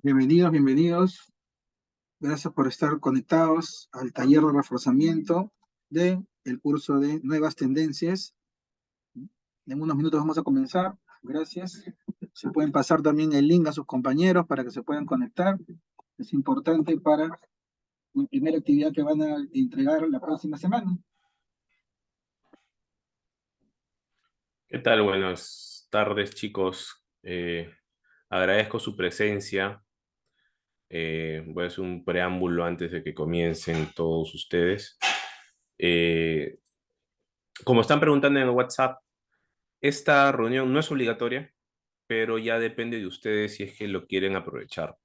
Bienvenidos, bienvenidos. Gracias por estar conectados al taller de reforzamiento del curso de Nuevas Tendencias. En unos minutos vamos a comenzar. Gracias. Se pueden pasar también el link a sus compañeros para que se puedan conectar. Es importante para la primera actividad que van a entregar la próxima semana. ¿Qué tal? Buenas tardes, chicos. Agradezco su presencia. Voy a hacer un preámbulo antes de que comiencen todos ustedes. Eh, Como están preguntando en el WhatsApp, esta reunión no es obligatoria, pero ya depende de ustedes si es que lo quieren aprovechar.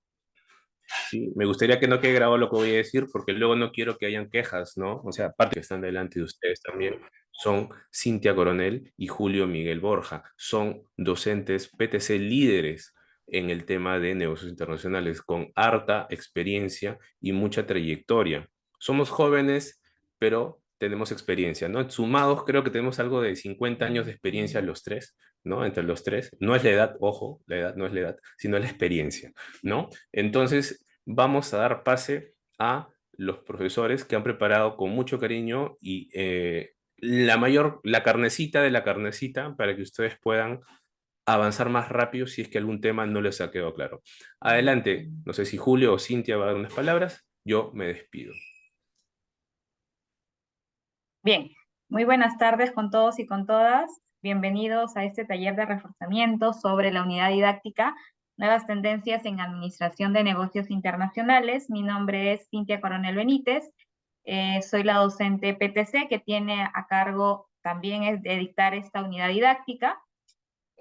Sí, me gustaría que no quede grabado lo que voy a decir, porque luego no quiero que hayan quejas, ¿no? O sea, aparte que están delante de ustedes también, son Cintia Coronel y Julio Miguel Borja. Son docentes PTC líderes en el tema de negocios internacionales, con harta experiencia y mucha trayectoria. Somos jóvenes, pero tenemos experiencia, ¿no? Sumados, creo que tenemos algo de 50 años de experiencia los tres, ¿no? Entre los tres. No es la edad, ojo, la edad no es la edad, sino la experiencia, ¿no? Entonces, vamos a dar pase a los profesores que han preparado con mucho cariño y la carnecita de la carnecita para que ustedes puedan avanzar más rápido si es que algún tema no les ha quedado claro. Adelante, no sé si Julio o Cintia va a dar unas palabras, yo me despido. Bien, muy buenas tardes con todos y con todas. Bienvenidos a este taller de reforzamiento sobre la unidad didáctica, Nuevas Tendencias en Administración de Negocios Internacionales. Mi nombre es Cintia Coronel Benítez. Soy la docente PTC que tiene a cargo también es de dictar esta unidad didáctica,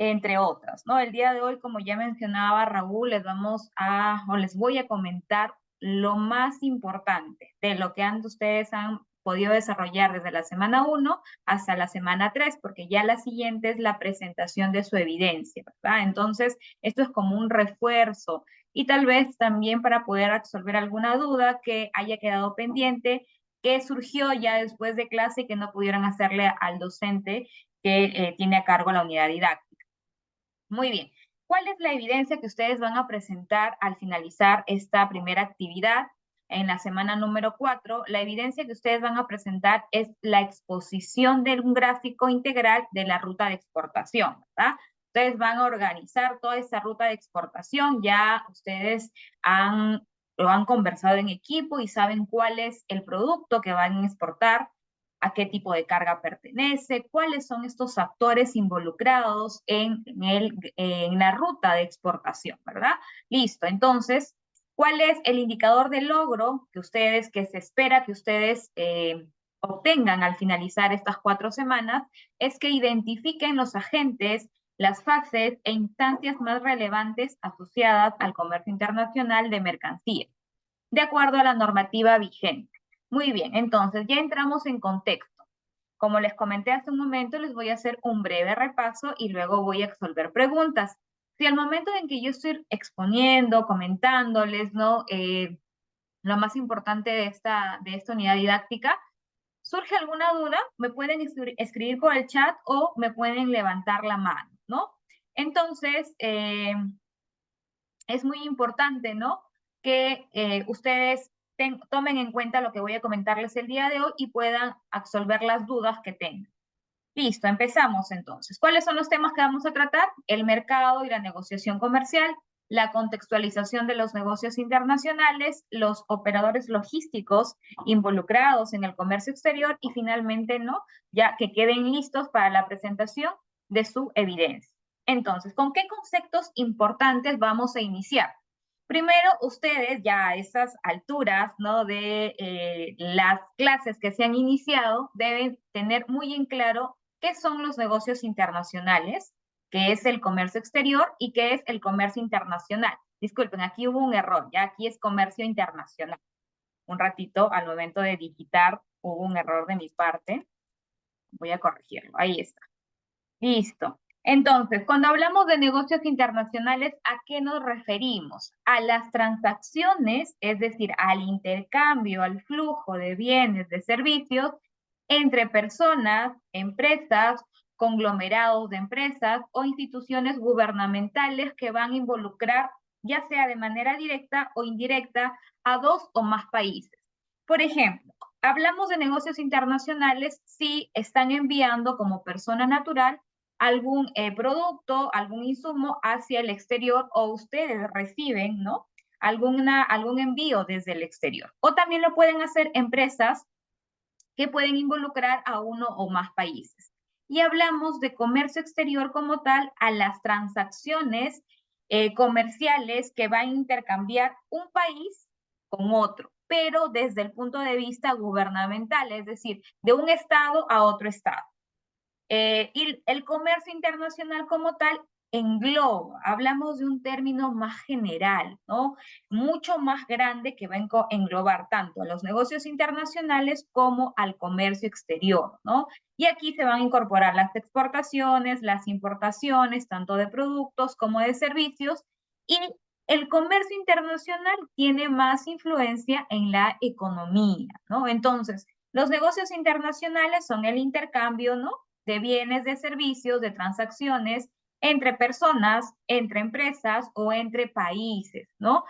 entre otras, ¿no? El día de hoy, como ya mencionaba Raúl, les voy a comentar lo más importante de lo que ustedes han podido desarrollar desde la semana 1 hasta la semana 3, porque ya la siguiente es la presentación de su evidencia, ¿verdad? Entonces, esto es como un refuerzo y tal vez también para poder resolver alguna duda que haya quedado pendiente, que surgió ya después de clase y que no pudieron hacerle al docente que tiene a cargo la unidad didáctica. Muy bien. ¿Cuál es la evidencia que ustedes van a presentar al finalizar esta primera actividad en la semana número 4? La evidencia que ustedes van a presentar es la exposición de un gráfico integral de la ruta de exportación, ¿verdad? Ustedes van a organizar toda esa ruta de exportación, ya ustedes lo han conversado en equipo y saben cuál es el producto que van a exportar, a qué tipo de carga pertenece, cuáles son estos actores involucrados en la ruta de exportación, ¿verdad? Listo, entonces, ¿cuál es el indicador de logro que se espera que ustedes obtengan al finalizar estas 4 semanas? Es que identifiquen los agentes, las fases e instancias más relevantes asociadas al comercio internacional de mercancías, de acuerdo a la normativa vigente. Muy bien, entonces ya entramos en contexto. Como les comenté hace un momento, les voy a hacer un breve repaso y luego voy a resolver preguntas. Si al momento en que yo estoy exponiendo, comentándoles, ¿no? Lo más importante de esta unidad didáctica, surge alguna duda, me pueden escribir por el chat o me pueden levantar la mano, ¿no? Entonces, es muy importante, ¿no? Que ustedes tomen en cuenta lo que voy a comentarles el día de hoy y puedan absolver las dudas que tengan. Listo, empezamos entonces. ¿Cuáles son los temas que vamos a tratar? El mercado y la negociación comercial, la contextualización de los negocios internacionales, los operadores logísticos involucrados en el comercio exterior y finalmente, ¿no? Ya que queden listos para la presentación de su evidencia. Entonces, ¿con qué conceptos importantes vamos a iniciar? Primero, ustedes ya a esas alturas, ¿no? De las clases que se han iniciado, deben tener muy en claro qué son los negocios internacionales, qué es el comercio exterior y qué es el comercio internacional. Disculpen, aquí hubo un error, ya aquí es comercio internacional. Un ratito, al momento de digitar, hubo un error de mi parte. Voy a corregirlo, ahí está. Listo. Entonces, cuando hablamos de negocios internacionales, ¿a qué nos referimos? A las transacciones, es decir, al intercambio, al flujo de bienes, de servicios entre personas, empresas, conglomerados de empresas o instituciones gubernamentales que van a involucrar ya sea de manera directa o indirecta, a 2 o más países. Por ejemplo, hablamos de negocios internacionales si están enviando como persona natural algún producto, algún insumo hacia el exterior, o ustedes reciben, ¿no?, algún envío desde el exterior. O también lo pueden hacer empresas que pueden involucrar a 1 o más países. Y hablamos de comercio exterior como tal a las transacciones comerciales que va a intercambiar un país con otro, pero desde el punto de vista gubernamental, es decir, de un estado a otro estado. Y el comercio internacional como tal engloba, hablamos de un término más general, ¿no?, mucho más grande, que va a englobar tanto a los negocios internacionales como al comercio exterior, ¿no? Y aquí se van a incorporar las exportaciones, las importaciones, tanto de productos como de servicios, y el comercio internacional tiene más influencia en la economía, ¿no? Entonces, los negocios internacionales son el intercambio, ¿no?, de bienes, de servicios, de transacciones entre personas, entre empresas o entre países, ¿no?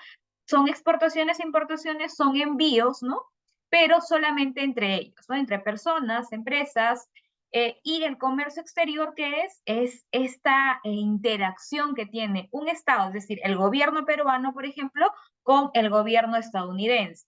Son exportaciones e importaciones, son envíos, ¿no?, pero solamente entre ellos, ¿no?, entre personas, empresas, y el comercio exterior, ¿qué es esta interacción que tiene un Estado, es decir, el gobierno peruano, por ejemplo, con el gobierno estadounidense.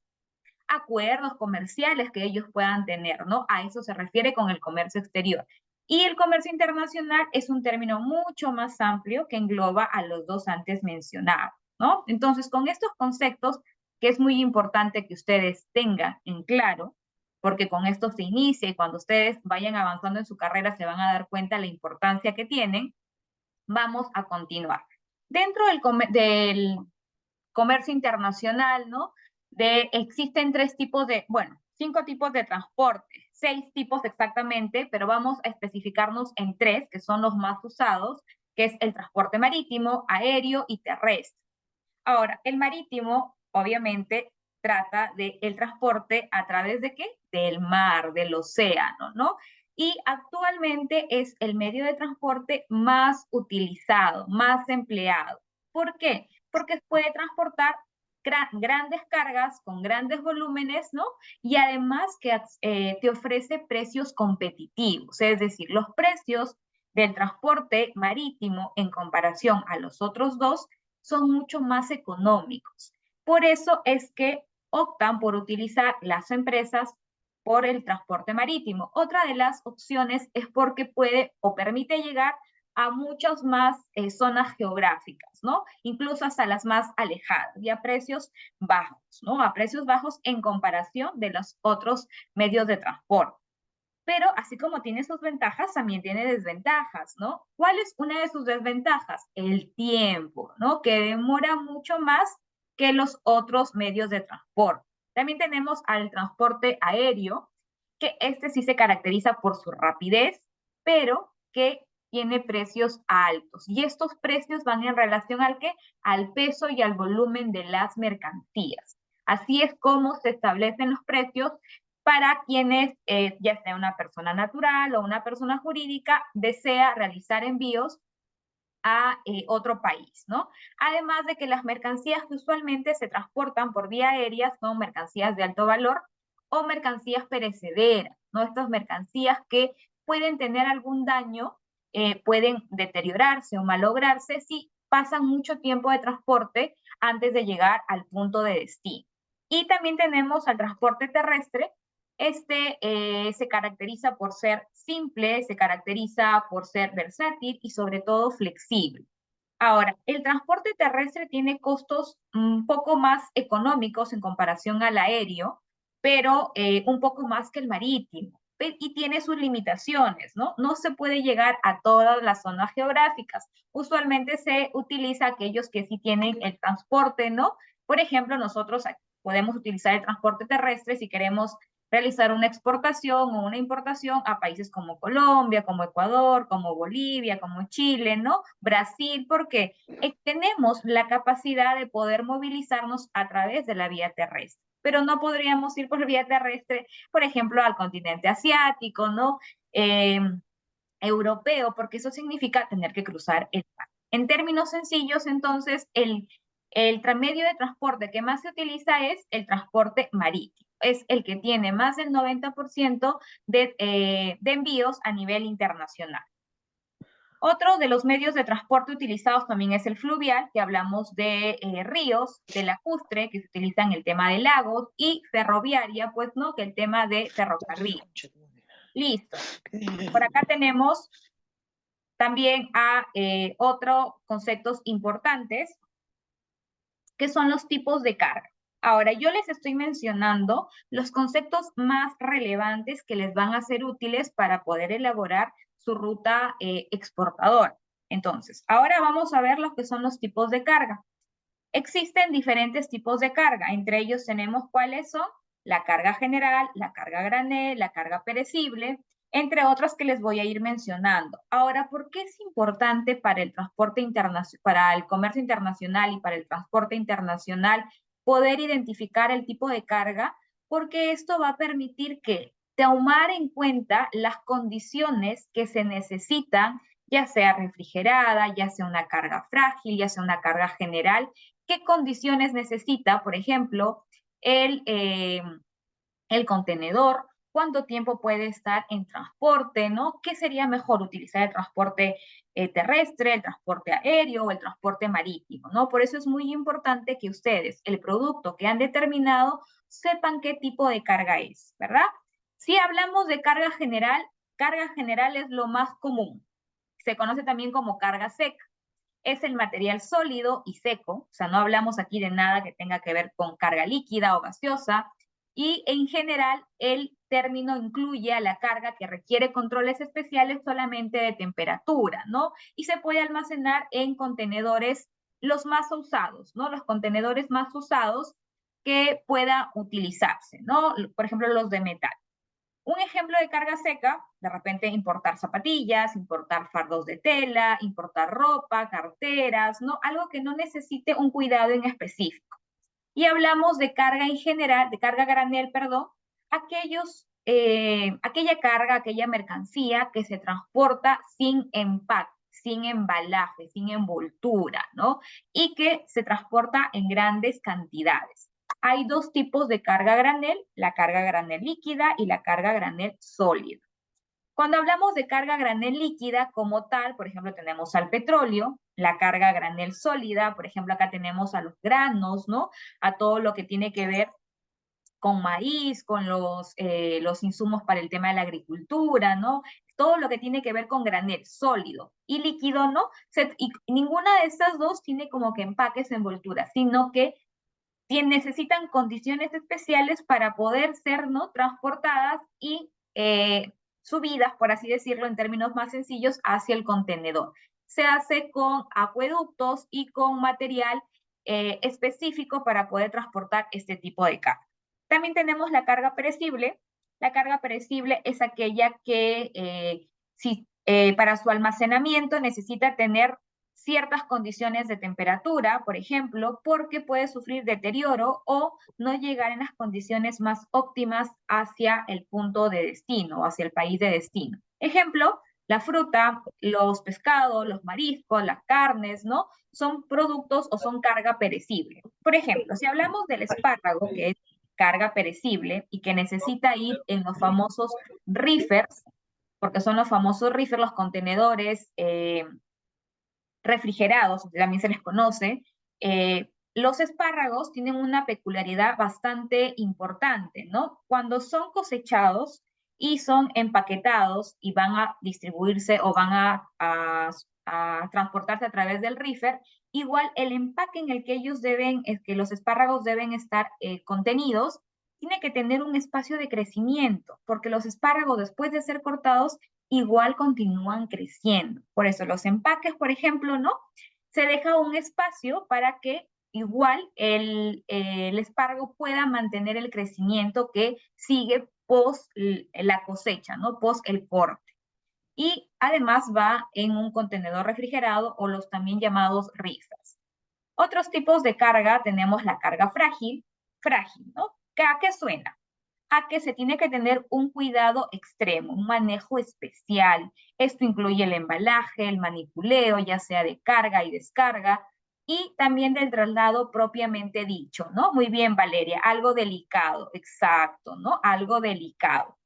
Acuerdos comerciales que ellos puedan tener, ¿no? A eso se refiere con el comercio exterior. Y el comercio internacional es un término mucho más amplio que engloba a los dos antes mencionados, ¿no? Entonces, con estos conceptos, que es muy importante que ustedes tengan en claro, porque con esto se inicia y cuando ustedes vayan avanzando en su carrera se van a dar cuenta de la importancia que tienen, vamos a continuar. Dentro del comercio internacional, ¿no?, existen 5 tipos de transporte, 6 tipos exactamente, pero vamos a especificarnos en 3, que son los más usados, que es el transporte marítimo, aéreo y terrestre. Ahora, el marítimo, obviamente, trata del transporte a través de ¿qué? Del mar, del océano, ¿no? Y actualmente es el medio de transporte más utilizado, más empleado. ¿Por qué? Porque puede transportar grandes cargas con grandes volúmenes, ¿no? Y además que te ofrece precios competitivos, es decir, los precios del transporte marítimo en comparación a los otros dos son mucho más económicos. Por eso es que optan por utilizar las empresas por el transporte marítimo. Otra de las opciones es porque puede o permite llegar a muchas más zonas geográficas, ¿no? Incluso hasta las más alejadas y a precios bajos, ¿no? A precios bajos en comparación de los otros medios de transporte. Pero así como tiene sus ventajas, también tiene desventajas, ¿no? ¿Cuál es una de sus desventajas? El tiempo, ¿no?, que demora mucho más que los otros medios de transporte. También tenemos al transporte aéreo, que este sí se caracteriza por su rapidez, pero que tiene precios altos. Y estos precios van en relación ¿al qué? Al peso y al volumen de las mercancías. Así es como se establecen los precios para quienes, ya sea una persona natural o una persona jurídica, desea realizar envíos a otro país, ¿no? Además de que las mercancías que usualmente se transportan por vía aérea son mercancías de alto valor o mercancías perecederas, ¿no? Estas mercancías que pueden tener algún daño, pueden deteriorarse o malograrse si pasan mucho tiempo de transporte antes de llegar al punto de destino. Y también tenemos al transporte terrestre. Se caracteriza por ser simple, se caracteriza por ser versátil y sobre todo flexible. Ahora, el transporte terrestre tiene costos un poco más económicos en comparación al aéreo, pero un poco más que el marítimo. Y tiene sus limitaciones, ¿no? No se puede llegar a todas las zonas geográficas. Usualmente se utiliza aquellos que sí tienen el transporte, ¿no? Por ejemplo, nosotros podemos utilizar el transporte terrestre si queremos realizar una exportación o una importación a países como Colombia, como Ecuador, como Bolivia, como Chile, ¿no? Brasil, porque tenemos la capacidad de poder movilizarnos a través de la vía terrestre, pero no podríamos ir por vía terrestre, por ejemplo, al continente asiático, ¿no? Europeo, porque eso significa tener que cruzar el mar. En términos sencillos, entonces, El medio de transporte que más se utiliza es el transporte marítimo. Es el que tiene más del 90% de envíos a nivel internacional. Otro de los medios de transporte utilizados también es el fluvial, que hablamos de ríos, de lacustre, que se utiliza en el tema de lagos, y ferroviaria, pues no, que el tema de ferrocarril. Listo. Por acá tenemos también a otros conceptos importantes, que son los tipos de carga. Ahora, yo les estoy mencionando los conceptos más relevantes que les van a ser útiles para poder elaborar su ruta exportadora. Entonces, ahora vamos a ver lo que son los tipos de carga. Existen diferentes tipos de carga, entre ellos tenemos cuáles son la carga general, la carga granel, la carga perecible, entre otras que les voy a ir mencionando. Ahora, ¿por qué es importante para el transporte internacional, para el comercio internacional y para el transporte internacional poder identificar el tipo de carga? Porque esto va a permitir que tomar en cuenta las condiciones que se necesitan, ya sea refrigerada, ya sea una carga frágil, ya sea una carga general, qué condiciones necesita, por ejemplo, el contenedor, cuánto tiempo puede estar en transporte, ¿no? ¿Qué sería mejor utilizar el transporte terrestre, el transporte aéreo o el transporte marítimo, ¿no? Por eso es muy importante que ustedes, el producto que han determinado, sepan qué tipo de carga es, ¿verdad? Si hablamos de carga general es lo más común. Se conoce también como carga seca. Es el material sólido y seco, o sea, no hablamos aquí de nada que tenga que ver con carga líquida o gaseosa, y en general el término incluye a la carga que requiere controles especiales solamente de temperatura, ¿no? Y se puede almacenar en contenedores los más usados, ¿no? Los contenedores más usados que pueda utilizarse, ¿no? Por ejemplo, los de metal. Un ejemplo de carga seca, de repente importar zapatillas, importar fardos de tela, importar ropa, carteras, ¿no? Algo que no necesite un cuidado en específico. Y hablamos de carga en general, de carga granel, perdón, aquella carga, aquella mercancía que se transporta sin empaque, sin embalaje, sin envoltura, ¿no? Y que se transporta en grandes cantidades. Hay dos tipos de carga granel, la carga granel líquida y la carga granel sólida. Cuando hablamos de carga granel líquida como tal, por ejemplo, tenemos al petróleo, la carga granel sólida, por ejemplo, acá tenemos a los granos, ¿no? A todo lo que tiene que ver con maíz, con los insumos para el tema de la agricultura, ¿no? Todo lo que tiene que ver con granel sólido y líquido, ¿no? Y ninguna de estas dos tiene como que empaques, envolturas, sino que necesitan condiciones especiales para poder ser, ¿no? Transportadas y subidas, por así decirlo, en términos más sencillos, hacia el contenedor. Se hace con acueductos y con material específico para poder transportar este tipo de carga. También tenemos la carga perecible. La carga perecible es aquella que para su almacenamiento necesita tener ciertas condiciones de temperatura, por ejemplo, porque puede sufrir deterioro o no llegar en las condiciones más óptimas hacia el punto de destino, hacia el país de destino. Ejemplo, la fruta, los pescados, los mariscos, las carnes, ¿no? Son productos o son carga perecible. Por ejemplo, si hablamos del espárrago, que es carga perecible y que necesita ir en los famosos reefers, porque son los famosos reefers, los contenedores refrigerados, también se les conoce, los espárragos tienen una peculiaridad bastante importante, ¿no? Cuando son cosechados y son empaquetados y van a distribuirse o van a transportarse a través del reefer, igual el empaque en el que ellos que los espárragos deben estar contenidos, tiene que tener un espacio de crecimiento, porque los espárragos después de ser cortados igual continúan creciendo. Por eso los empaques, por ejemplo, ¿no? Se deja un espacio para que igual el espárrago pueda mantener el crecimiento que sigue post la cosecha, ¿no? Post el corte. Y además va en un contenedor refrigerado o los también llamados reefers. Otros tipos de carga tenemos la carga frágil, ¿no? ¿A qué suena? A que se tiene que tener un cuidado extremo, un manejo especial. Esto incluye el embalaje, el manipuleo, ya sea de carga y descarga, y también del traslado propiamente dicho, ¿no? Muy bien, Valeria, algo delicado, exacto, ¿no? Algo delicado.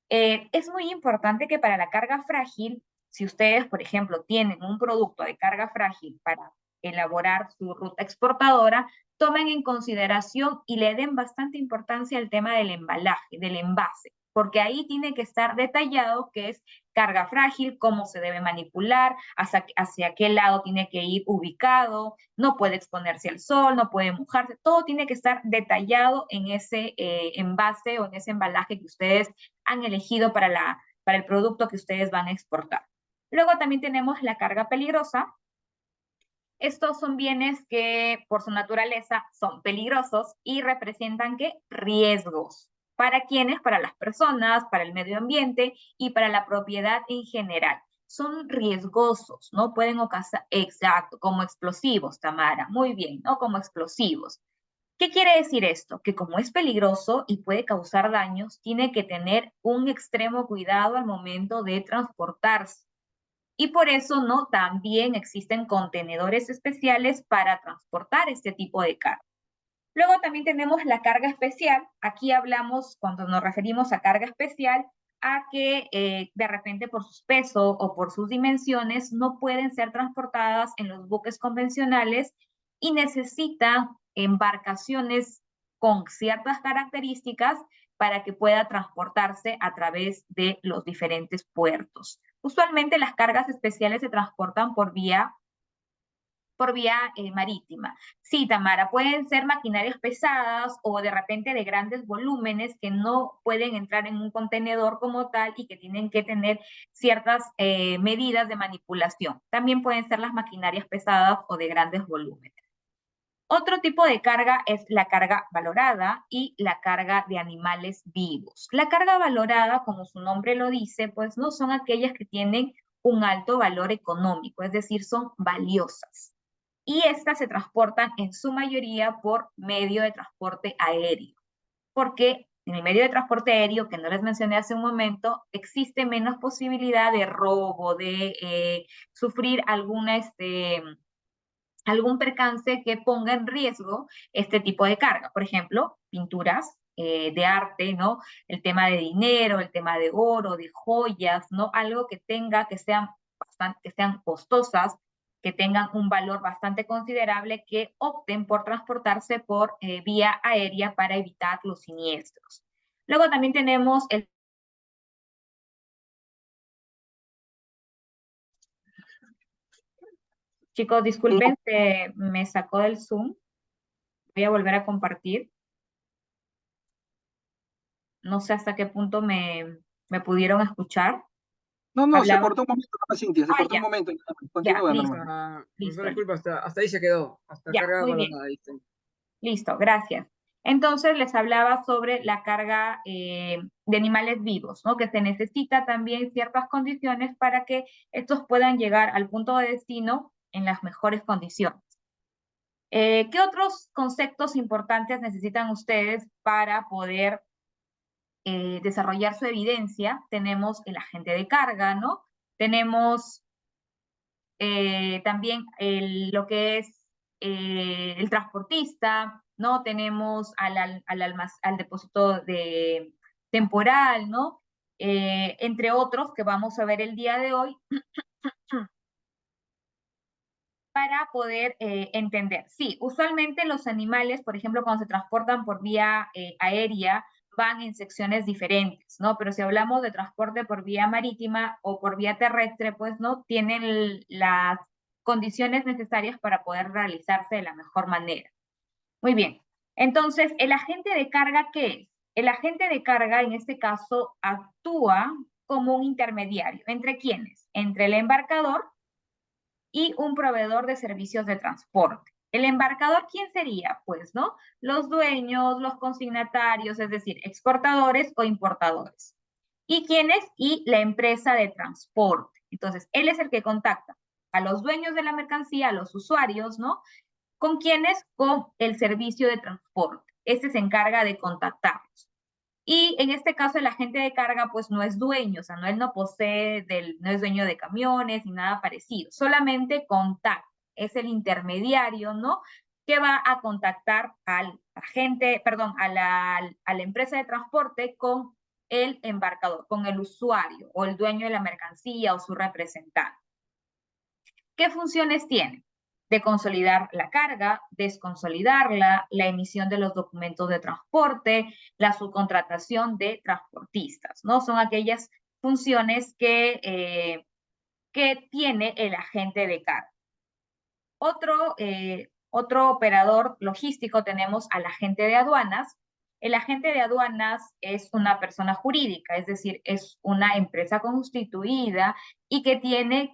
Es muy importante que para la carga frágil, si ustedes, por ejemplo, tienen un producto de carga frágil para elaborar su ruta exportadora, tomen en consideración y le den bastante importancia al tema del embalaje, del envase, porque ahí tiene que estar detallado qué es carga frágil, cómo se debe manipular, hacia qué lado tiene que ir ubicado, no puede exponerse al sol, no puede mojarse, todo tiene que estar detallado en ese envase o en ese embalaje que ustedes han elegido para el producto que ustedes van a exportar. Luego también tenemos la carga peligrosa. Estos son bienes que por su naturaleza son peligrosos y representan ¿qué? Riesgos. ¿Para quiénes? Para las personas, para el medio ambiente y para la propiedad en general. Son riesgosos, ¿no? Pueden ocasionar, exacto, como explosivos, Tamara. Muy bien, ¿no? Como explosivos. ¿Qué quiere decir esto? Que como es peligroso y puede causar daños, tiene que tener un extremo cuidado al momento de transportarse. Y por eso, ¿no? También existen contenedores especiales para transportar este tipo de carga. Luego también tenemos la carga especial. Aquí hablamos, cuando nos referimos a carga especial, a que de repente por sus pesos o por sus dimensiones no pueden ser transportadas en los buques convencionales y necesitan embarcaciones con ciertas características para que pueda transportarse a través de los diferentes puertos. Usualmente las cargas especiales se transportan por vía marítima. Sí, Tamara, pueden ser maquinarias pesadas o de repente de grandes volúmenes que no pueden entrar en un contenedor como tal y que tienen que tener ciertas medidas de manipulación. También pueden ser las maquinarias pesadas o de grandes volúmenes. Otro tipo de carga es la carga valorada y la carga de animales vivos. La carga valorada, como su nombre lo dice, pues no son aquellas que tienen un alto valor económico, es decir, son valiosas. Y estas se transportan en su mayoría por medio de transporte aéreo, porque en el medio de transporte aéreo, que no les mencioné hace un momento, existe menos posibilidad de robo, de sufrir algún percance que ponga en riesgo este tipo de carga. Por ejemplo, pinturas de arte, ¿no? El tema de dinero, el tema de oro, de joyas, ¿no? Algo que tenga, que sean costosas, que tengan un valor bastante considerable, que opten por transportarse por vía aérea para evitar los siniestros. Luego también tenemos el... Chicos, disculpen, me sacó del Zoom. Voy a volver a compartir. No sé hasta qué punto me pudieron escuchar. No, no, se Hablaba. cortó un momento, nomás, Cintia, se cortó un Ya, momento. ya, Continúa, listo, normal. listo, Disculpa, hasta ahí se quedó. Hasta ya, carga muy bien, valorada, ahí está. listo, gracias. Entonces les hablaba sobre la carga de animales vivos, ¿no? Que se necesita también ciertas condiciones para que estos puedan llegar al punto de destino en las mejores condiciones. ¿Qué otros conceptos importantes necesitan ustedes para poder desarrollar su evidencia? Tenemos el agente de carga, ¿no? Tenemos también lo que es el transportista, ¿no? Tenemos al depósito temporal, ¿no? Entre otros que vamos a ver el día de hoy para poder entender. Sí, usualmente los animales, por ejemplo, cuando se transportan por vía aérea, van en secciones diferentes, ¿no? Pero si hablamos de transporte por vía marítima o por vía terrestre, pues no tienen las condiciones necesarias para poder realizarse de la mejor manera. Muy bien. Entonces, ¿el agente de carga qué es? El agente de carga, en este caso, actúa como un intermediario. ¿Entre quiénes? Entre el embarcador y un proveedor de servicios de transporte. ¿El embarcador quién sería? Pues, ¿no? Los dueños, los consignatarios, es decir, exportadores o importadores. ¿Y quiénes? Y la empresa de transporte. Entonces, él es el que contacta a los dueños de la mercancía, a los usuarios, ¿no? ¿Con quiénes? Con el servicio de transporte. Este se encarga de contactarlos. Y en este caso el agente de carga pues no es dueño, o sea, no, él no posee, no es dueño de camiones ni nada parecido, solamente contacta. es el intermediario, ¿no? Que va a contactar al agente, perdón, a la empresa de transporte con el embarcador, con el usuario o el dueño de la mercancía o su representante. ¿Qué funciones tiene? De consolidar la carga, desconsolidarla, la emisión de los documentos de transporte, la subcontratación de transportistas, ¿no? Son aquellas funciones que tiene el agente de carga. Otro operador logístico tenemos al agente de aduanas. El agente de aduanas es una persona jurídica, es decir, es una empresa constituida y que tiene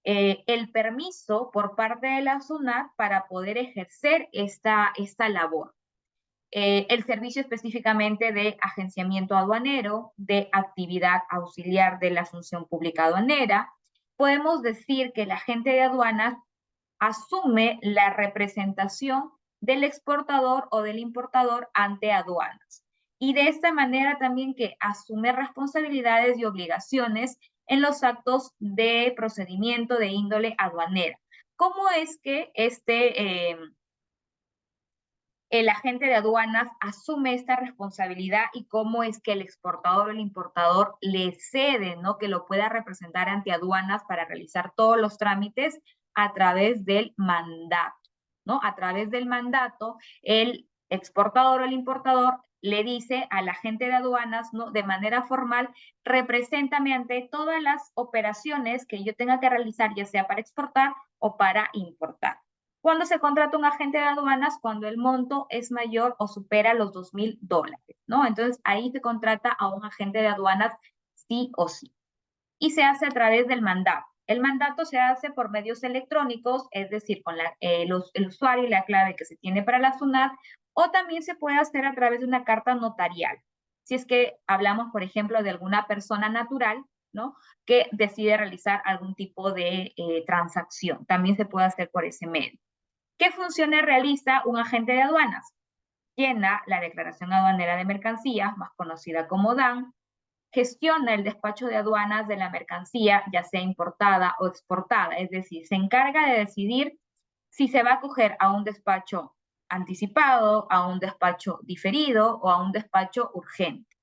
el permiso por parte de la SUNAT para poder ejercer esta labor. El servicio específicamente de agenciamiento aduanero, de actividad auxiliar de la función pública aduanera. Podemos decir que el agente de aduanas asume la representación del exportador o del importador ante aduanas. Y de esta manera también que asume responsabilidades y obligaciones en los actos de procedimiento de índole aduanera. ¿Cómo es que el agente de aduanas asume esta responsabilidad y cómo es que el exportador o el importador le cede, ¿no? Que lo pueda representar ante aduanas para realizar todos los trámites a través del mandato, ¿no? A través del mandato, el exportador o el importador le dice al agente de aduanas, ¿no? De manera formal, represéntame ante todas las operaciones que yo tenga que realizar, ya sea para exportar o para importar. ¿Cuándo se contrata un agente de aduanas? Cuando el monto es mayor o supera los $2,000, ¿no? Entonces, ahí se contrata a un agente de aduanas sí o sí. Y se hace a través del mandato. El mandato se hace por medios electrónicos, es decir, con el usuario y la clave que se tiene para la SUNAT, o también se puede hacer a través de una carta notarial. Si es que hablamos, por ejemplo, de alguna persona natural, ¿no? Que decide realizar algún tipo de transacción. También se puede hacer por ese medio. ¿Qué funciones realiza un agente de aduanas? Llena la declaración aduanera de mercancías, más conocida como DAN, gestiona el despacho de aduanas de la mercancía, ya sea importada o exportada, es decir, se encarga de decidir si se va a acoger a un despacho anticipado, a un despacho diferido o a un despacho urgente.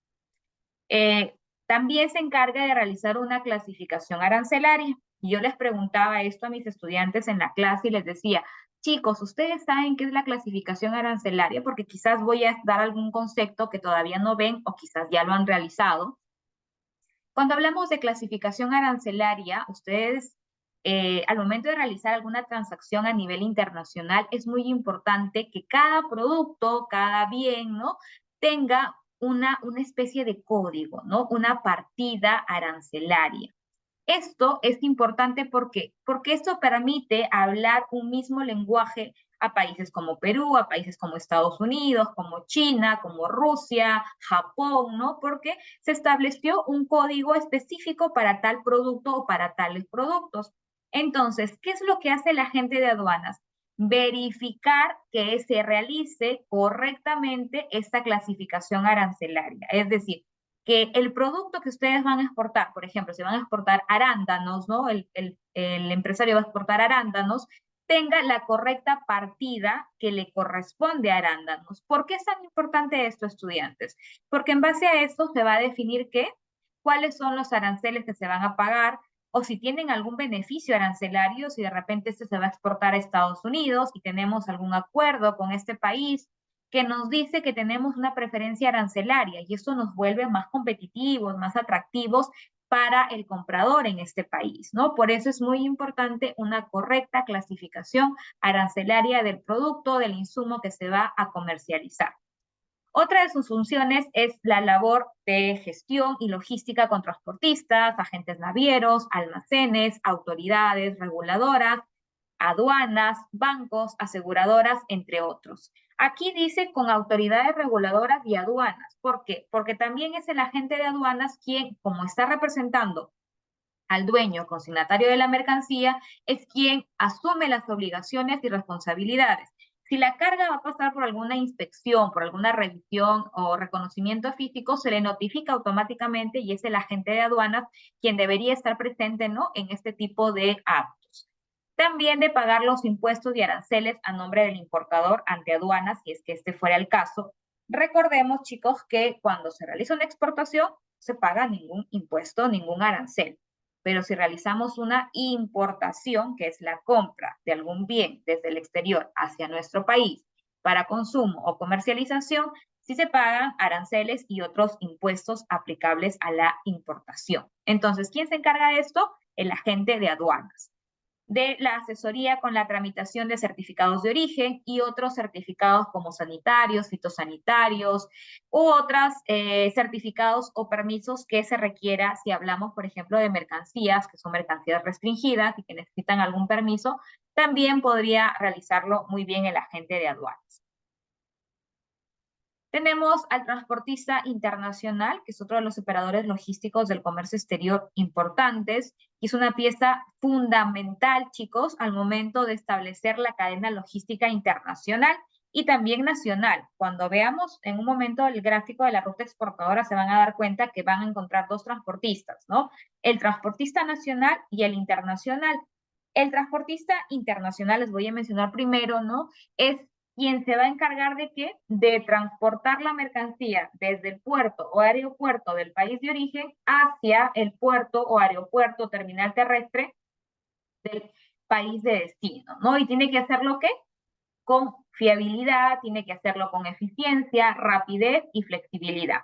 También se encarga de realizar una clasificación arancelaria. Yo les preguntaba esto a mis estudiantes en la clase y les decía, chicos, ¿ustedes saben qué es la clasificación arancelaria? Porque quizás voy a dar algún concepto que todavía no ven o quizás ya lo han realizado. Cuando hablamos de clasificación arancelaria, ustedes al momento de realizar alguna transacción a nivel internacional, es muy importante que cada producto, cada bien, ¿no? Tenga una especie de código, ¿no? Una partida arancelaria. Esto es importante porque esto permite hablar un mismo lenguaje a países como Perú, a países como Estados Unidos, como China, como Rusia, Japón, ¿no? Porque se estableció un código específico para tal producto o para tales productos. Entonces, ¿qué es lo que hace el agente de aduanas? Verificar que se realice correctamente esta clasificación arancelaria. Es decir, que el producto que ustedes van a exportar, por ejemplo, si van a exportar arándanos, ¿no? El empresario va a exportar arándanos, tenga la correcta partida que le corresponde a arándanos. ¿Por qué es tan importante esto, estudiantes? Porque en base a esto se va a definir cuáles son los aranceles que se van a pagar, o si tienen algún beneficio arancelario, si de repente este se va a exportar a Estados Unidos y tenemos algún acuerdo con este país que nos dice que tenemos una preferencia arancelaria y esto nos vuelve más competitivos, más atractivos para el comprador en este país, ¿no? Por eso es muy importante una correcta clasificación arancelaria del producto, del insumo que se va a comercializar. Otra de sus funciones es la labor de gestión y logística con transportistas, agentes navieros, almacenes, autoridades reguladoras, aduanas, bancos, aseguradoras, entre otros. Aquí dice con autoridades reguladoras y aduanas. ¿Por qué? Porque también es el agente de aduanas quien, como está representando al dueño consignatario de la mercancía, es quien asume las obligaciones y responsabilidades. Si la carga va a pasar por alguna inspección, por alguna revisión o reconocimiento físico, se le notifica automáticamente y es el agente de aduanas quien debería estar presente, ¿no? En este tipo de actos. También de pagar los impuestos y aranceles a nombre del importador ante aduanas, si es que este fuera el caso. Recordemos, chicos, que cuando se realiza una exportación, no se paga ningún impuesto, ningún arancel. Pero si realizamos una importación, que es la compra de algún bien desde el exterior hacia nuestro país para consumo o comercialización, sí se pagan aranceles y otros impuestos aplicables a la importación. Entonces, ¿quién se encarga de esto? El agente de aduanas. De la asesoría con la tramitación de certificados de origen y otros certificados como sanitarios, fitosanitarios u otros certificados o permisos que se requiera si hablamos, por ejemplo, de mercancías, que son mercancías restringidas y que necesitan algún permiso, también podría realizarlo muy bien el agente de aduanas. Tenemos al transportista internacional, que es otro de los operadores logísticos del comercio exterior importantes, y es una pieza fundamental, chicos, al momento de establecer la cadena logística internacional y también nacional. Cuando veamos en un momento el gráfico de la ruta exportadora, se van a dar cuenta que van a encontrar dos transportistas, ¿no? El transportista nacional y el internacional. El transportista internacional, les voy a mencionar primero, ¿no? Es quien se va a encargar de qué? De transportar la mercancía desde el puerto o aeropuerto del país de origen hacia el puerto o aeropuerto terminal terrestre del país de destino, ¿no? Y tiene que hacerlo ¿qué? Con fiabilidad, tiene que hacerlo con eficiencia, rapidez y flexibilidad.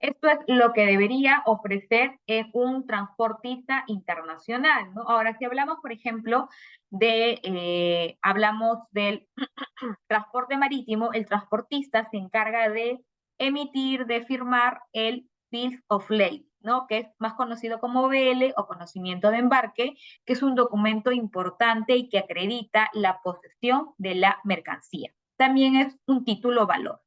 Esto es lo que debería ofrecer un transportista internacional, ¿no? Ahora, si hablamos, por ejemplo, hablamos del transporte marítimo, el transportista se encarga de emitir, de firmar el Bill of Lading, ¿no? Que es más conocido como BL o conocimiento de embarque, que es un documento importante y que acredita la posesión de la mercancía. También es un título valor.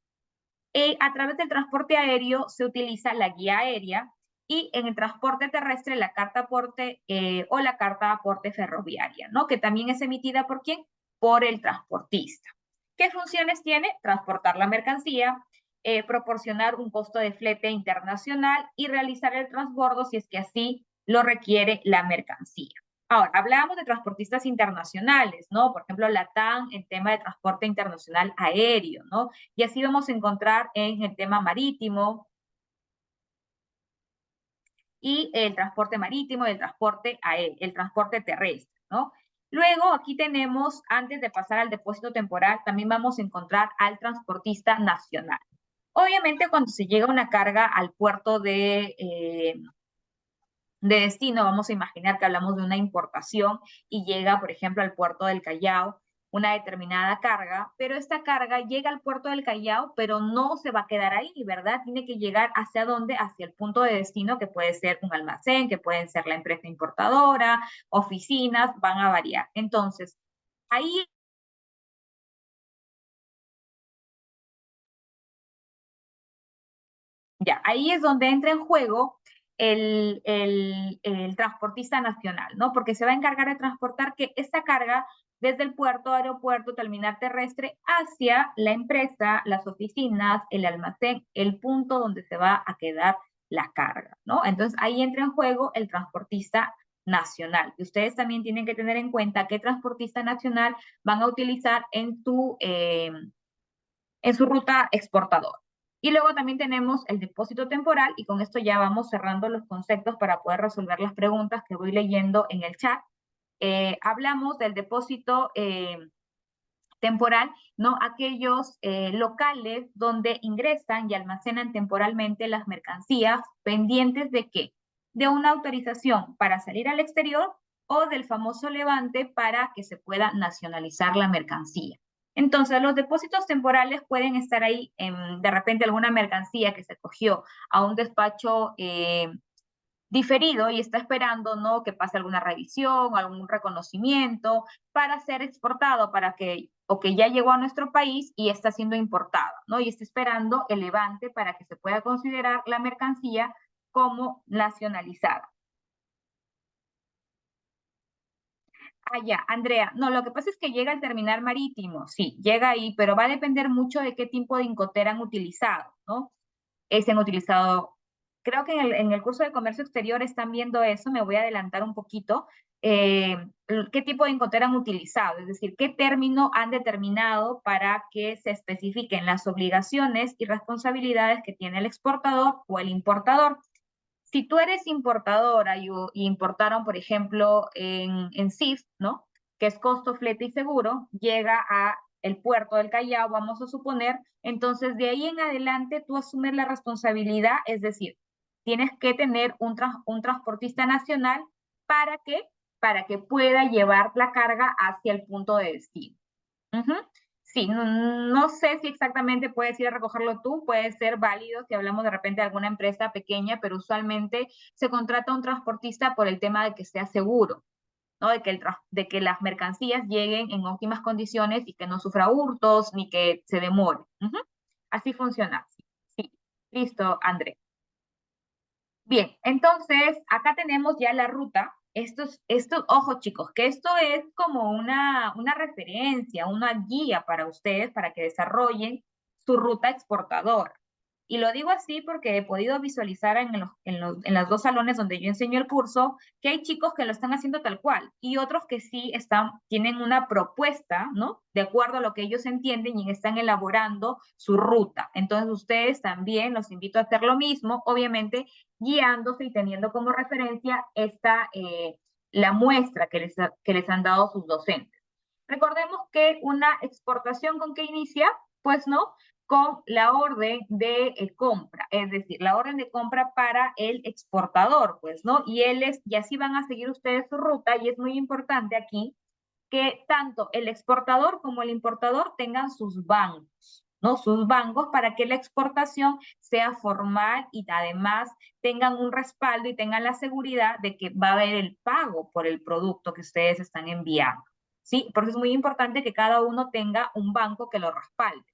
A través del transporte aéreo se utiliza la guía aérea y en el transporte terrestre la carta aporte o la carta aporte ferroviaria, ¿no? Que también es emitida ¿por quién? Por el transportista. ¿Qué funciones tiene? Transportar la mercancía, proporcionar un costo de flete internacional y realizar el transbordo si es que así lo requiere la mercancía. Ahora, hablábamos de transportistas internacionales, ¿no? Por ejemplo, LATAM en tema de transporte internacional aéreo, ¿no? Y así vamos a encontrar en el tema marítimo y el transporte marítimo y el transporte aéreo, el transporte terrestre, ¿no? Luego aquí tenemos, antes de pasar al depósito temporal, también vamos a encontrar al transportista nacional. Obviamente cuando se llega una carga al puerto de destino, vamos a imaginar que hablamos de una importación y llega, por ejemplo, al puerto del Callao una determinada carga, pero esta carga llega al puerto del Callao, pero no se va a quedar ahí, ¿verdad? Tiene que llegar hacia dónde, hacia el punto de destino, que puede ser un almacén, que pueden ser la empresa importadora, oficinas, van a variar. Entonces, ahí ahí es donde entra en juego el transportista nacional, ¿no? Porque se va a encargar de transportar que esta carga desde el puerto, aeropuerto, terminal terrestre, hacia la empresa, las oficinas, el almacén, el punto donde se va a quedar la carga, ¿no? Entonces ahí entra en juego el transportista nacional. Y ustedes también tienen que tener en cuenta qué transportista nacional van a utilizar en su ruta exportadora. Y luego también tenemos el depósito temporal y con esto ya vamos cerrando los conceptos para poder resolver las preguntas que voy leyendo en el chat. Hablamos del depósito temporal, ¿no? Aquellos locales donde ingresan y almacenan temporalmente las mercancías pendientes de ¿qué? De una autorización para salir al exterior o del famoso levante para que se pueda nacionalizar la mercancía. Entonces, los depósitos temporales pueden estar ahí, de repente alguna mercancía que se cogió a un despacho diferido y está esperando, ¿no? Que pase alguna revisión, algún reconocimiento para ser exportado, o que ya llegó a nuestro país y está siendo importado, ¿no? Y está esperando el levante para que se pueda considerar la mercancía como nacionalizada. Ya, Andrea, no, lo que pasa es que llega al terminal marítimo, sí, llega ahí, pero va a depender mucho de qué tipo de Incoterm han utilizado, ¿no? Han utilizado, creo que en el curso de comercio exterior están viendo eso, me voy a adelantar un poquito. qué tipo de Incoterm han utilizado, es decir, qué término han determinado para que se especifiquen las obligaciones y responsabilidades que tiene el exportador o el importador. Si tú eres importadora y importaron, por ejemplo, en CIF, ¿no? Que es costo, flete y seguro, llega a el puerto del Callao, vamos a suponer, entonces de ahí en adelante tú asumes la responsabilidad, es decir, tienes que tener un transportista nacional para que pueda llevar la carga hacia el punto de destino. Sí, no sé si exactamente puedes ir a recogerlo tú, puede ser válido si hablamos de repente de alguna empresa pequeña, pero usualmente se contrata un transportista por el tema de que sea seguro, ¿no? De que las mercancías lleguen en óptimas condiciones y que no sufra hurtos ni que se demore. Así funciona. Sí. Listo, André. Bien, entonces acá tenemos ya la ruta. Ojo chicos, que esto es como una referencia, una guía para ustedes para que desarrollen su ruta exportadora. Y lo digo así porque he podido visualizar en los dos salones donde yo enseño el curso que hay chicos que lo están haciendo tal cual y otros que sí tienen una propuesta, ¿no? De acuerdo a lo que ellos entienden y están elaborando su ruta. Entonces ustedes también los invito a hacer lo mismo, obviamente guiándose y teniendo como referencia la muestra que les han dado sus docentes. Recordemos que una exportación con qué inicia, pues no, con la orden de compra, es decir, la orden de compra para el exportador, pues, ¿no? Y así van a seguir ustedes su ruta y es muy importante aquí que tanto el exportador como el importador tengan sus bancos, ¿no? Sus bancos para que la exportación sea formal y además tengan un respaldo y tengan la seguridad de que va a haber el pago por el producto que ustedes están enviando, ¿sí? Por eso es muy importante que cada uno tenga un banco que lo respalde,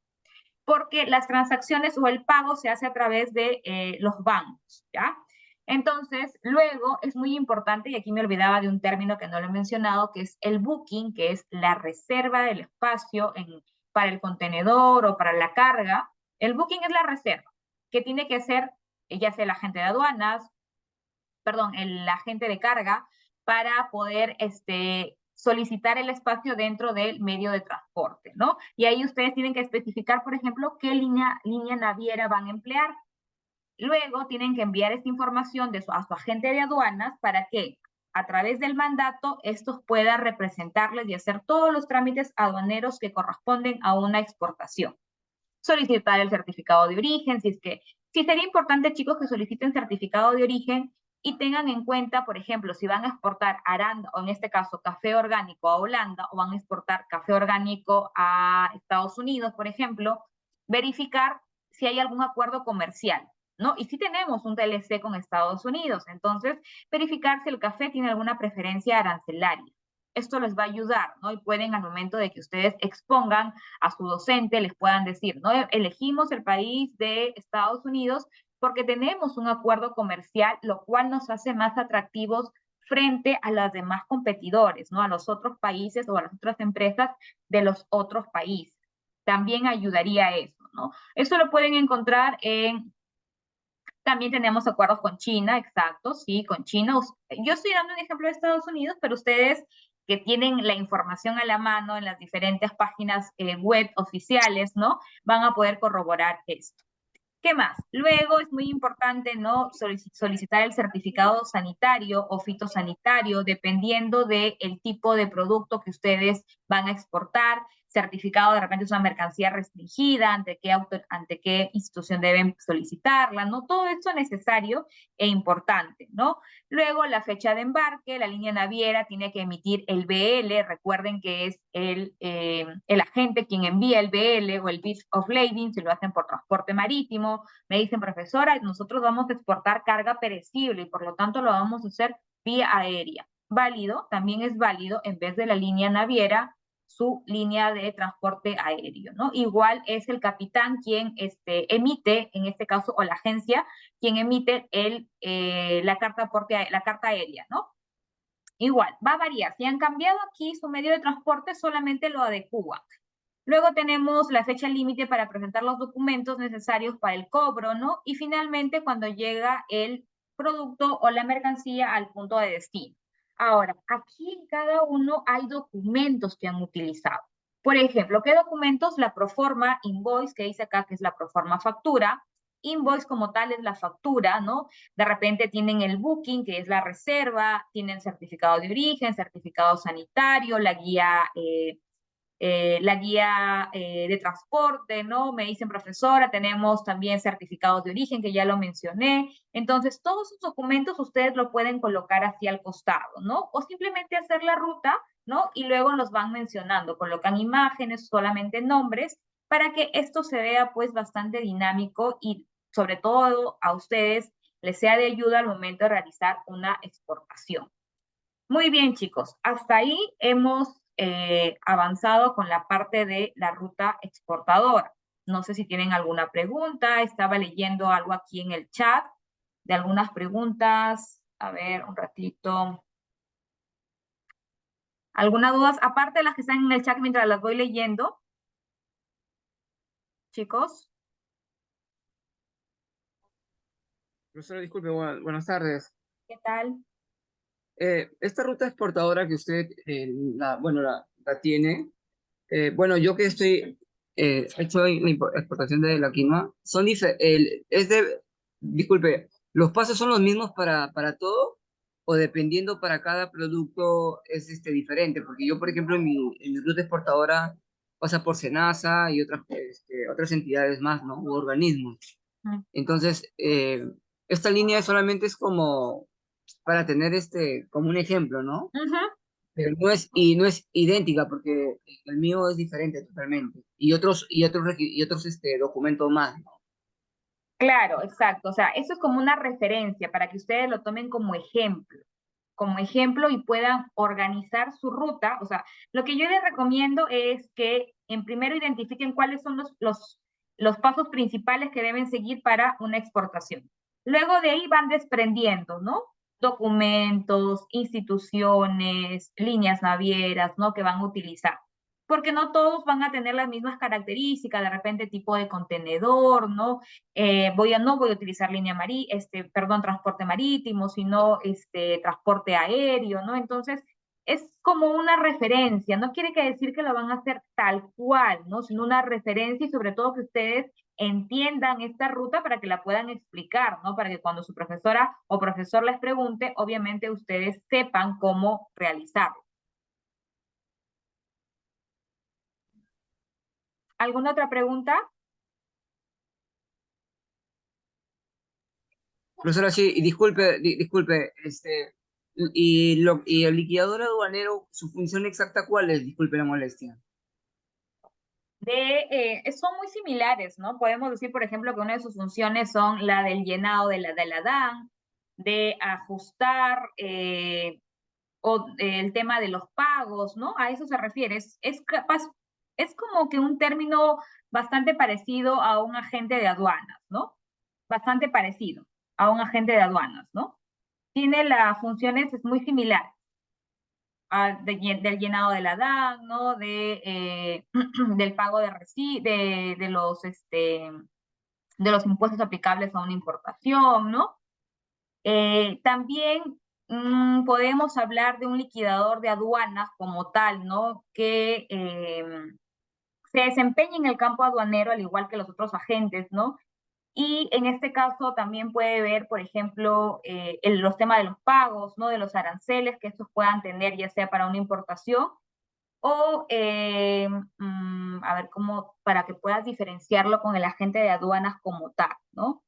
porque las transacciones o el pago se hace a través de los bancos, ¿ya? Entonces, luego es muy importante, y aquí me olvidaba de un término que no lo he mencionado, que es el booking, que es la reserva del espacio para el contenedor o para la carga. El booking es la reserva, que tiene que ser ya sea el agente de aduanas, perdón, el agente de carga, para poder solicitar el espacio dentro del medio de transporte, ¿no? Y ahí ustedes tienen que especificar, por ejemplo, qué línea naviera van a emplear. Luego tienen que enviar esta información a su agente de aduanas para que a través del mandato estos puedan representarles y hacer todos los trámites aduaneros que corresponden a una exportación. Solicitar el certificado de origen, sí sería importante, chicos, que soliciten certificado de origen y tengan en cuenta, por ejemplo, si van a exportar aranda, o en este caso café orgánico a Holanda, o van a exportar café orgánico a Estados Unidos, por ejemplo, verificar si hay algún acuerdo comercial, ¿no? Y si tenemos un TLC con Estados Unidos, entonces verificar si el café tiene alguna preferencia arancelaria. Esto les va a ayudar, ¿no? Y pueden al momento de que ustedes expongan a su docente, les puedan decir, ¿no? Elegimos el país de Estados Unidos porque tenemos un acuerdo comercial, lo cual nos hace más atractivos frente a los demás competidores, ¿no? A los otros países o a las otras empresas de los otros países. También ayudaría eso, ¿no? Eso lo pueden encontrar también tenemos acuerdos con China, exacto, sí, con China. Yo estoy dando un ejemplo de Estados Unidos, pero ustedes que tienen la información a la mano en las diferentes páginas web oficiales, ¿no? Van a poder corroborar esto. ¿Qué más? Luego es muy importante, ¿no? Solicitar el certificado sanitario o fitosanitario, dependiendo del tipo de producto que ustedes van a exportar. Certificado de repente es una mercancía restringida, ante qué institución deben solicitarla, ¿no? Todo esto es necesario e importante, ¿no? Luego la fecha de embarque, la línea naviera tiene que emitir el BL, recuerden que es el agente quien envía el BL o el Bill of Lading, si lo hacen por transporte marítimo. Me dicen, profesora, nosotros vamos a exportar carga perecible y por lo tanto lo vamos a hacer vía aérea. Válido, también es válido en vez de la línea naviera, su línea de transporte aéreo, ¿no? Igual es el capitán quien emite, en este caso, o la agencia, quien emite la carta aérea, ¿no? Igual, va a variar. Si han cambiado aquí su medio de transporte, solamente lo adecúan. Luego tenemos la fecha límite para presentar los documentos necesarios para el cobro, ¿no? Y finalmente, cuando llega el producto o la mercancía al punto de destino. Ahora, aquí en cada uno hay documentos que han utilizado. Por ejemplo, ¿qué documentos? La proforma invoice, que dice acá que es la proforma factura. Invoice como tal es la factura, ¿no? De repente tienen el booking, que es la reserva, tienen certificado de origen, certificado sanitario, la guía de transporte, ¿no? Me dicen, profesora, tenemos también certificados de origen, que ya lo mencioné. Entonces, todos esos documentos ustedes lo pueden colocar hacia el costado, ¿no? O simplemente hacer la ruta, ¿no? Y luego los van mencionando, colocan imágenes, solamente nombres, para que esto se vea pues bastante dinámico y sobre todo a ustedes les sea de ayuda al momento de realizar una exportación. Muy bien, chicos. Hasta ahí hemos avanzado con la parte de la ruta exportadora. No sé si tienen alguna pregunta. Estaba leyendo algo aquí en el chat de algunas preguntas. A ver, un ratito. ¿Alguna duda? Aparte de las que están en el chat mientras las voy leyendo. Chicos. Profesora, disculpe, buenas tardes. ¿Qué tal? Esta ruta exportadora que usted la tiene, bueno, yo que estoy hecho en la exportación de la quinoa, disculpe, ¿los pasos son los mismos para todo o dependiendo para cada producto es diferente? Porque yo, por ejemplo, en mi ruta exportadora pasa por SENASA y otras entidades más, ¿no? U organismos. Mm. Entonces, esta línea solamente es como para tener como un ejemplo, ¿no? Ujú. Pero no es idéntica porque el mío es diferente totalmente. Y otros documentos más, ¿no? Claro, exacto. O sea, eso es como una referencia para que ustedes lo tomen como ejemplo y puedan organizar su ruta. O sea, lo que yo les recomiendo es que en primero identifiquen cuáles son los pasos principales que deben seguir para una exportación. Luego de ahí van desprendiendo, ¿no? Documentos, instituciones, líneas navieras, ¿no? Que van a utilizar. Porque no todos van a tener las mismas características, de repente tipo de contenedor, ¿no? No voy a utilizar transporte marítimo, sino transporte aéreo, ¿no? Entonces, es como una referencia, no quiere decir que lo van a hacer tal cual, ¿no? Sino una referencia y sobre todo que ustedes entiendan esta ruta para que la puedan explicar, ¿no? Para que cuando su profesora o profesor les pregunte, obviamente ustedes sepan cómo realizarlo. ¿Alguna otra pregunta? Profesora, sí, y disculpe, y el liquidador aduanero, ¿su función exacta cuál es? Disculpe la molestia. Son muy similares, ¿no? Podemos decir, por ejemplo, que una de sus funciones son la del llenado de la DAN, de ajustar el tema de los pagos, ¿no? A eso se refiere. Es como que un término bastante parecido a un agente de aduanas, ¿no? Bastante parecido a un agente de aduanas, ¿no? Tiene las funciones es muy similar del llenado de la DAN, ¿no? Del pago de los impuestos aplicables a una importación, ¿no? También podemos hablar de un liquidador de aduanas como tal, ¿no? Que se desempeña en el campo aduanero al igual que los otros agentes, ¿no? Y en este caso también puede ver, por ejemplo, los temas de los pagos, ¿no? De los aranceles que estos puedan tener, ya sea para una importación o, a ver, para que puedas diferenciarlo con el agente de aduanas como tal, ¿no?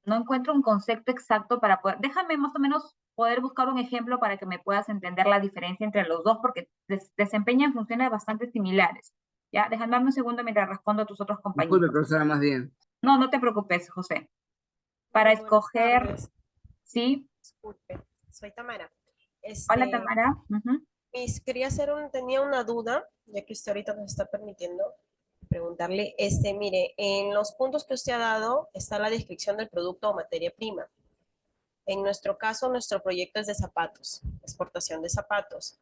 No encuentro un concepto exacto para poder, déjame más o menos poder buscar un ejemplo para que me puedas entender la diferencia entre los dos, porque desempeñan funciones bastante similares. ¿Ya? Déjame un segundo mientras respondo a tus otros Disculpe, compañeros. profesora, más bien. No, no te preocupes, José. Para Muy buenas escoger, tardes. sí. Disculpe, soy Tamara. Hola, Tamara. Quería tenía una duda, ya que usted ahorita nos está permitiendo preguntarle, mire, en los puntos que usted ha dado está la descripción del producto o materia prima. En nuestro caso, nuestro proyecto es de zapatos, exportación de zapatos.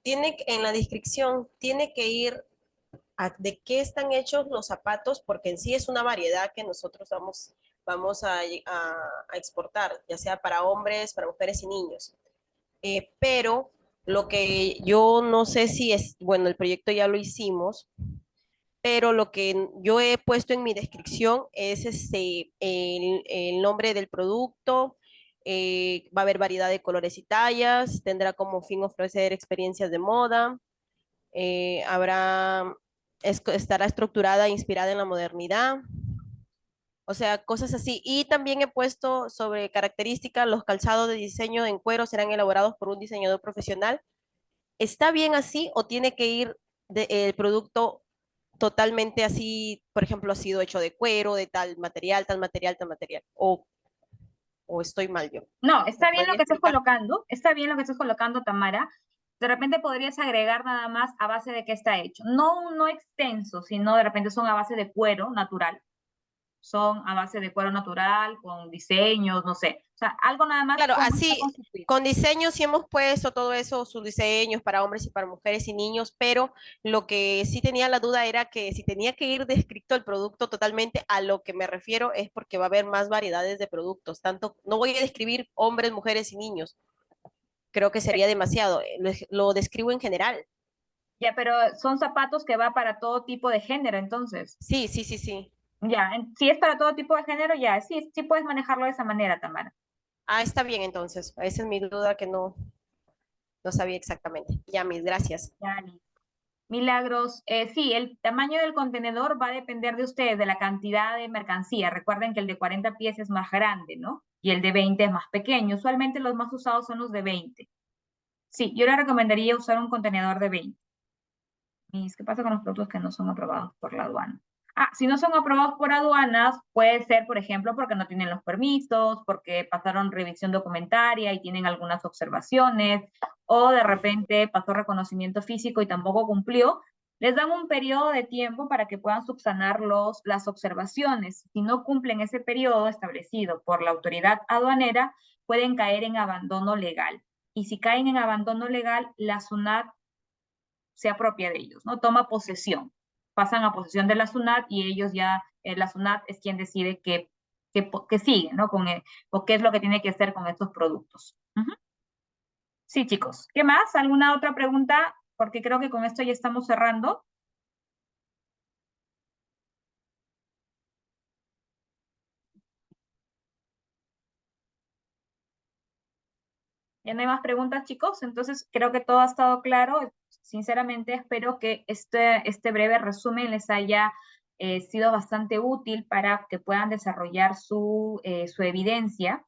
En la descripción tiene que ir de qué están hechos los zapatos, porque en sí es una variedad que nosotros vamos vamos a exportar, ya sea para hombres, para mujeres y niños. Pero lo que yo no sé si es, bueno, el proyecto ya lo hicimos, pero lo que yo he puesto en mi descripción es el nombre del producto, va a haber variedad de colores y tallas, tendrá como fin ofrecer experiencias de moda, habrá, estará estructurada e inspirada en la modernidad, o sea, cosas así. Y también he puesto sobre características, los calzados de diseño en cuero serán elaborados por un diseñador profesional. ¿Está bien así o tiene que ir el producto totalmente así, por ejemplo, ha sido hecho de cuero, de tal material, tal material, tal material? ¿O estoy mal yo? No, está ¿Me bien lo podría que estás explicar? colocando, está bien lo que estás colocando, Tamara. De repente podrías agregar nada más a base de qué está hecho. No extenso, sino de repente son a base de cuero natural. Son a base de cuero natural, con diseños, no sé. O sea, algo nada más, Claro, cómo está así, constituido. con diseños sí hemos puesto todo eso, sus diseños para hombres y para mujeres y niños, pero lo que sí tenía la duda era que si tenía que ir descrito el producto totalmente, a lo que me refiero es porque va a haber más variedades de productos, tanto, no voy a describir hombres, mujeres y niños, creo que sería demasiado, lo describo en general. Ya, pero son zapatos que va para todo tipo de género, entonces. Sí, sí, sí, sí. Ya, si es para todo tipo de género, ya, sí, sí puedes manejarlo de esa manera, Tamara. Ah, está bien entonces, esa es mi duda que no sabía exactamente. Ya, mis gracias. Ya, listo. Milagros, sí, el tamaño del contenedor va a depender de ustedes, de la cantidad de mercancía. Recuerden que el de 40 pies es más grande, ¿no? Y el de 20 es más pequeño. Usualmente los más usados son los de 20. Sí, yo le recomendaría usar un contenedor de 20. ¿Qué pasa con los productos que no son aprobados por la aduana? Ah, si no son aprobados por aduanas, puede ser, por ejemplo, porque no tienen los permisos, porque pasaron revisión documentaria y tienen algunas observaciones, o de repente pasó reconocimiento físico y tampoco cumplió. Les dan un periodo de tiempo para que puedan subsanar las observaciones. Si no cumplen ese periodo establecido por la autoridad aduanera, pueden caer en abandono legal. Y si caen en abandono legal, la SUNAT se apropia de ellos, ¿no? Toma posesión, pasan a posesión de la SUNAT y ellos ya, la SUNAT es quien decide que sigue, ¿no? O qué es lo que tiene que hacer con estos productos. Sí, chicos. ¿Qué más? ¿Alguna otra pregunta? Porque creo que con esto ya estamos cerrando. Ya no hay más preguntas, chicos. Entonces, creo que todo ha estado claro. Sinceramente, espero que este breve resumen les haya sido bastante útil para que puedan desarrollar su evidencia.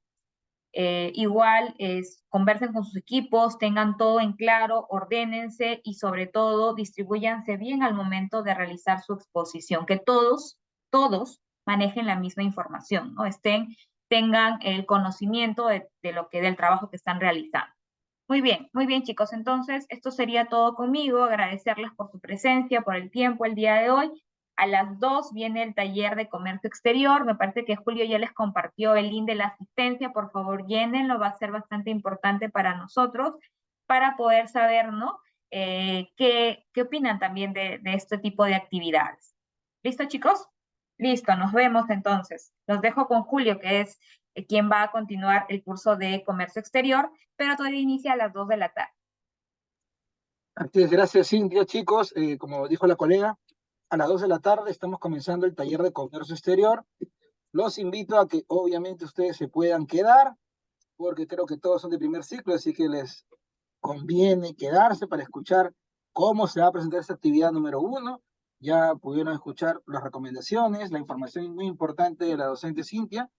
Igual conversen con sus equipos, tengan todo en claro, ordénense y sobre todo distribúyanse bien al momento de realizar su exposición, que todos manejen la misma información, ¿no? Tengan el conocimiento del trabajo que están realizando. Muy bien, chicos. Entonces, esto sería todo conmigo. Agradecerles por su presencia, por el tiempo el día de hoy. A las 2 viene el taller de comercio exterior. Me parece que Julio ya les compartió el link de la asistencia. Por favor, llénenlo. Va a ser bastante importante para nosotros para poder saber, ¿no? ¿Qué opinan también de este tipo de actividades? ¿Listo, chicos? Listo, nos vemos entonces. Los dejo con Julio, que es quien va a continuar el curso de comercio exterior, pero todavía inicia a las 2 de la tarde. Así es, gracias Cintia, chicos. Como dijo la colega, a las 2 de la tarde estamos comenzando el taller de comercio exterior. Los invito a que obviamente ustedes se puedan quedar, porque creo que todos son de primer ciclo, así que les conviene quedarse para escuchar cómo se va a presentar esta actividad número 1. Ya pudieron escuchar las recomendaciones, la información muy importante de la docente Cintia,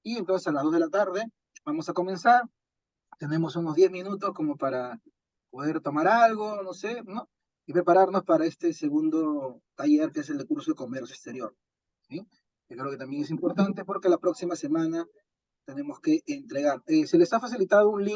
y entonces a las 2 de la tarde vamos a comenzar. Tenemos unos 10 minutos como para poder tomar algo, no sé, ¿no? Y prepararnos para este segundo taller que es el de curso de comercio exterior, ¿sí? Yo creo que también es importante porque la próxima semana tenemos que entregar. Se les ha facilitado un link